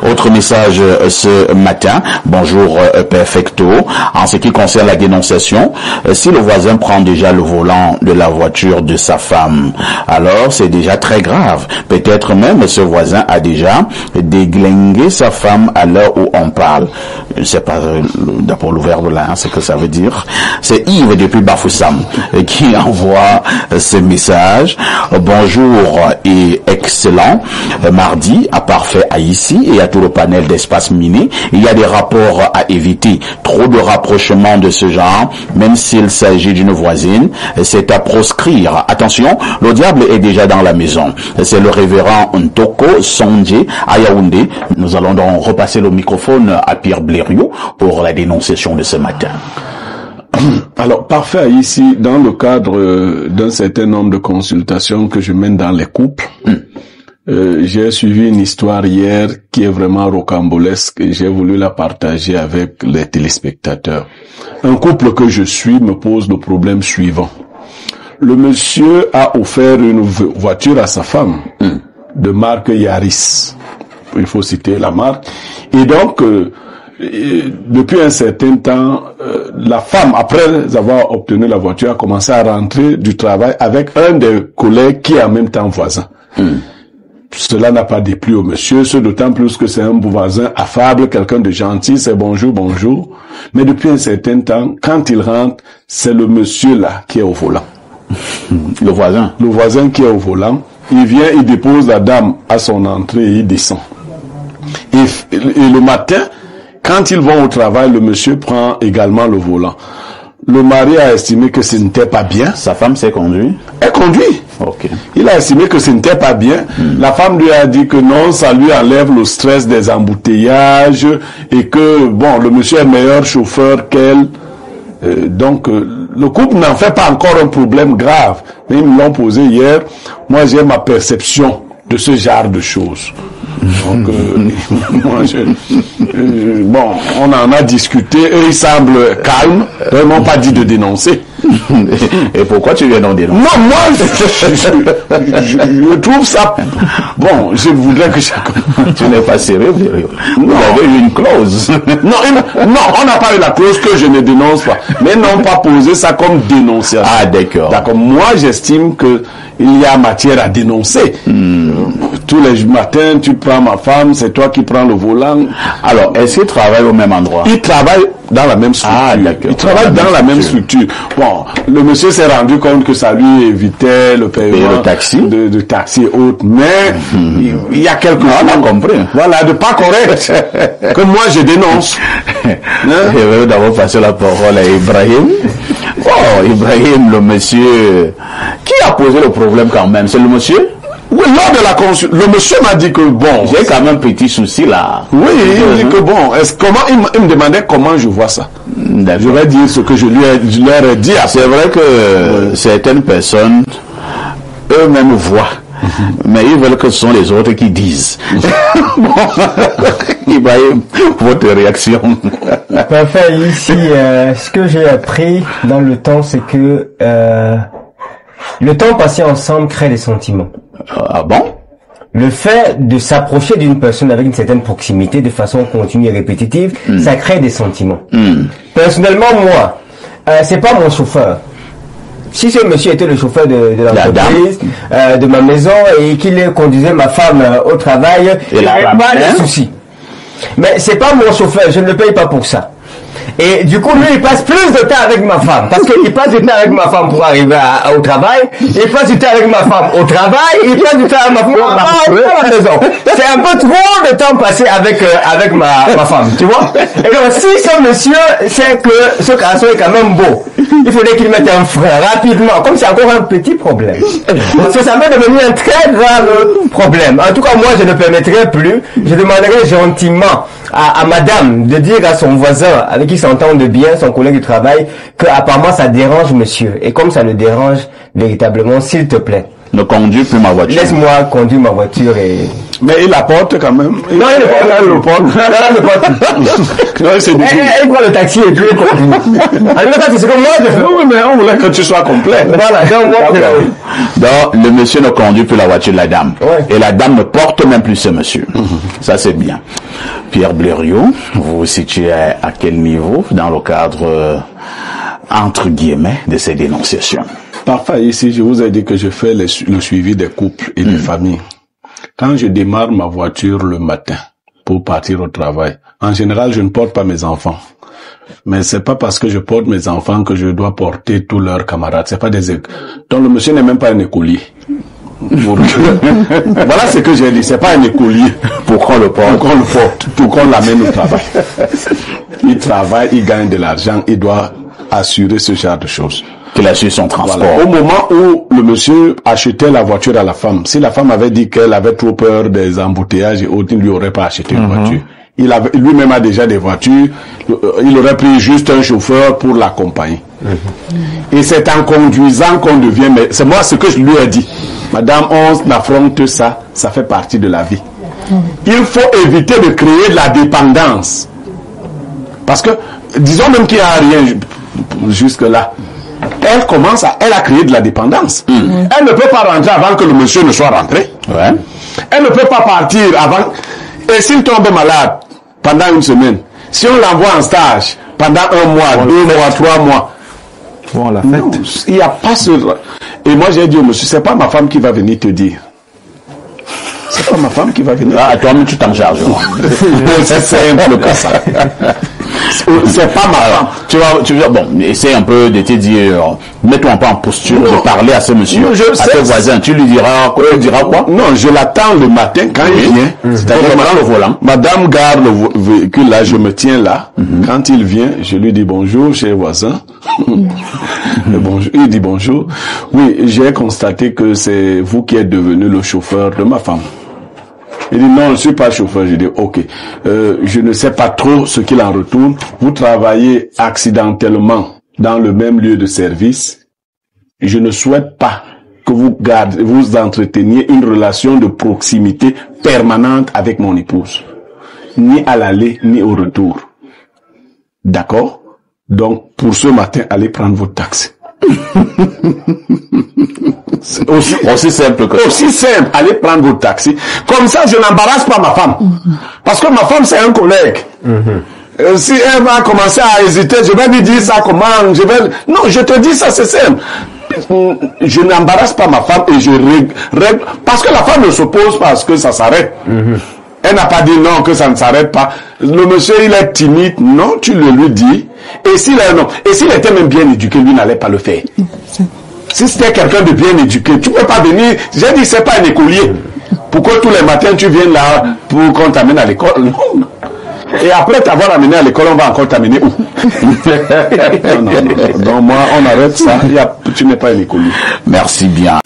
Autre message ce matin. Bonjour Perfecto. En ce qui concerne la dénonciation, si le voisin prend déjà le volant de la voiture de sa femme, alors c'est déjà très grave. Peut-être même ce voisin a déjà déglingué sa femme à l'heure où on parle. Je ne sais pas d'après le verbe là, ce que ça veut dire. C'est Yves depuis Bafoussam qui envoie ce message. Bonjour et excellent mardi à Parfait à ici et à tout le panel d'Espace Miné. Il y a des rapports à éviter. Trop de rapprochements de ce genre, même s'il s'agit d'une voisine, c'est à proscrire. Attention, le diable est déjà dans la maison. C'est le révérend Ntoko Sondje à Yaoundé. Nous allons donc repasser le microphone à Pierre Blériot pour la dénonciation de ce matin. Alors, Parfait ici, dans le cadre d'un certain nombre de consultations que je mène dans les couples, j'ai suivi une histoire hier qui est vraiment rocambolesque et j'ai voulu la partager avec les téléspectateurs. Un couple que je suis me pose le problème suivant. Le monsieur a offert une voiture à sa femme de marque Yaris. Il faut citer la marque. Et donc, depuis un certain temps, la femme, après avoir obtenu la voiture, a commencé à rentrer du travail avec un des collègues qui est en même temps voisin. Cela n'a pas déplu au monsieur, ce d'autant plus que c'est un voisin affable, quelqu'un de gentil, c'est bonjour, bonjour. Mais depuis un certain temps, quand il rentre, c'est le monsieur là qui est au volant. Le voisin. Le voisin qui est au volant. Il vient, il dépose la dame à son entrée et il descend. Et le matin, quand ils vont au travail, le monsieur prend également le volant. Le mari a estimé que ce n'était pas bien. Sa femme s'est conduite? Elle conduit. Okay. Il a estimé que ce n'était pas bien. La femme lui a dit que non, ça lui enlève le stress des embouteillages et que, bon, le monsieur est meilleur chauffeur qu'elle. Donc, le couple n'en fait pas encore un problème grave. Mais ils me l'ont posé hier. Moi, j'ai ma perception de ce genre de choses. Donc, moi, bon, on en a discuté. Eux, ils semblent calmes. Ils n'ont pas dit de dénoncer. Et pourquoi tu viens d'en dénoncer? Non, moi, je trouve ça... Bon, je voudrais que chacun... Tu n'es pas sérieux, vous avez eu une clause. Non, on n'a pas eu la clause que je ne dénonce pas. Mais n'ont pas posé ça comme dénonciation. Ah, d'accord. D'accord. Moi, j'estime que il y a matière à dénoncer. Tous les matins, tu prends ma femme, c'est toi qui prends le volant. Alors, est-ce qu'ils travaillent au même endroit? Ils travaillent dans la même structure. Ah, d'accord. Ils travaillent dans la même structure. Bon, le monsieur s'est rendu compte que ça lui évitait le paiement de taxi, de taxi et autres. Mais il y a quelque chose. On a compris. Voilà, de pas correct. Que moi, je dénonce. Je vais d'abord passer la parole à Ibrahim. Oh, Ibrahim, le monsieur... Qui a posé le problème quand même? C'est le monsieur? Oui, lors de la consultation, le monsieur m'a dit que bon... J'ai quand même un petit souci là. Oui, il dit que bon, il me demandait comment je vois ça. Je vais dire ce que je leur ai dit. C'est vrai que certaines personnes, eux-mêmes voient. Mais ils veulent que ce sont les autres qui disent. Bon, Ibrahim, votre réaction? Parfait, ici, ce que j'ai appris dans le temps, c'est que le temps passé ensemble crée des sentiments. Ah bon? Le fait de s'approcher d'une personne avec une certaine proximité de façon continue et répétitive, ça crée des sentiments. Personnellement, moi, c'est pas mon chauffeur. Si ce monsieur était le chauffeur de l'entreprise, de ma maison, et qu'il conduisait ma femme au travail, il n'y avait pas de souci. Mais c'est pas mon chauffeur, je ne le paye pas pour ça. Et du coup, lui, il passe plus de temps avec ma femme. Parce qu'il passe du temps avec ma femme pour arriver au travail. Il passe du temps avec ma femme au travail. Il passe du temps avec ma femme à la maison. C'est un peu trop de temps passé avec ma femme, tu vois. Et donc, si ce monsieur sait que ce garçon est quand même beau, il faudrait qu'il mette un frein rapidement. Comme c'est encore un petit problème. Parce que ça m'est devenu un très grave problème. En tout cas, moi, je ne permettrai plus. Je demanderai gentiment à madame de dire à son voisin avec qui s'entendent bien, son collègue de travail, que apparemment ça dérange monsieur. Et comme ça le dérange véritablement, s'il te plaît, ne conduis plus ma voiture. Laisse-moi conduire ma voiture et... Mais il la porte quand même. Non, il le porte. Non, c'est du Elle prend le taxi et puis elle porte. Alors, c'est comme moi, je fais. Oui, mais on voulait que tu sois complet. Voilà, donc le monsieur ne conduit plus la voiture de la dame. Ouais. Et la dame ne porte même plus ce monsieur. Ça, c'est bien. Pierre Blériot, vous vous situez à quel niveau dans le cadre, entre guillemets, de ces dénonciations? Parfois, ici, je vous ai dit que je fais le suivi des couples et des familles. Quand je démarre ma voiture le matin pour partir au travail, en général, je ne porte pas mes enfants. Mais c'est pas parce que je porte mes enfants que je dois porter tous leurs camarades. C'est pas des donc le monsieur n'est même pas un écolier. Voilà ce que j'ai dit. C'est pas un écolier. Pour qu'on le porte, pour qu'on l'amène au travail. Il travaille, il gagne de l'argent, il doit assurer ce genre de choses. Qu'il assure son transport. Voilà. Au moment où le monsieur achetait la voiture à la femme, si la femme avait dit qu'elle avait trop peur des embouteillages et autres, il ne lui aurait pas acheté une voiture. Lui-même a déjà des voitures, il aurait pris juste un chauffeur pour l'accompagner. Et c'est en conduisant qu'on devient, mais c'est moi ce que je lui ai dit. Madame, on affronte ça, ça fait partie de la vie. Il faut éviter de créer de la dépendance. Parce que, disons même qu'il n'y a rien jusque-là. Elle a créé de la dépendance. Elle ne peut pas rentrer avant que le monsieur ne soit rentré. Ouais. Elle ne peut pas partir avant. Et s'il tombe malade pendant une semaine, si on l'envoie en stage pendant 1 mois, 2 mois, 3 mois, bon, la non, il n'y a pas ce... Et moi j'ai dit au monsieur, c'est pas ma femme qui va venir te dire. C'est pas ma femme qui va venir. Ah, toi-même tu t'en charges. C'est simple que ça. C'est pas ma femme. Tu vas, bon, essaie un peu de te dire, mets-toi un peu en posture de parler à ce monsieur, non, à tes voisins. Tu lui diras quoi? Non, je l'attends le matin quand il vient. C'est-à-dire dans le volant. Madame garde le véhicule là, je me tiens là. Quand il vient, je lui dis bonjour, cher voisin. Bonjour. Il dit bonjour. Oui, j'ai constaté que c'est vous qui êtes devenu le chauffeur de ma femme. Il dit non, je ne suis pas chauffeur. Je dis ok, je ne sais pas trop ce qu'il en retourne. Vous travaillez accidentellement dans le même lieu de service. Je ne souhaite pas que vous entreteniez une relation de proximité permanente avec mon épouse, ni à l'aller ni au retour. D'accord? Donc pour ce matin, allez prendre votre taxi. Aussi simple que ça. Aussi simple, allez prendre votre taxi. Comme ça, je n'embarrasse pas ma femme. Parce que ma femme, c'est un collègue. Si elle va commencer à hésiter, je vais lui dire ça comment, non, je te dis ça, c'est simple. Je n'embarrasse pas ma femme et je règle, parce que la femme ne s'oppose parce que ça s'arrête. Elle n'a pas dit non, que ça ne s'arrête pas. Le monsieur, il est timide. Non, tu le lui dis. Et s'il était même bien éduqué, lui n'allait pas le faire. Si c'était quelqu'un de bien éduqué, tu peux pas venir. J'ai dit, c'est pas un écolier. Pourquoi tous les matins tu viens là pour qu'on t'amène à l'école? Non. Et après t'avoir amené à l'école, on va encore t'amener où? Non. Donc moi, on arrête ça. Tu n'es pas un écolier. Merci bien.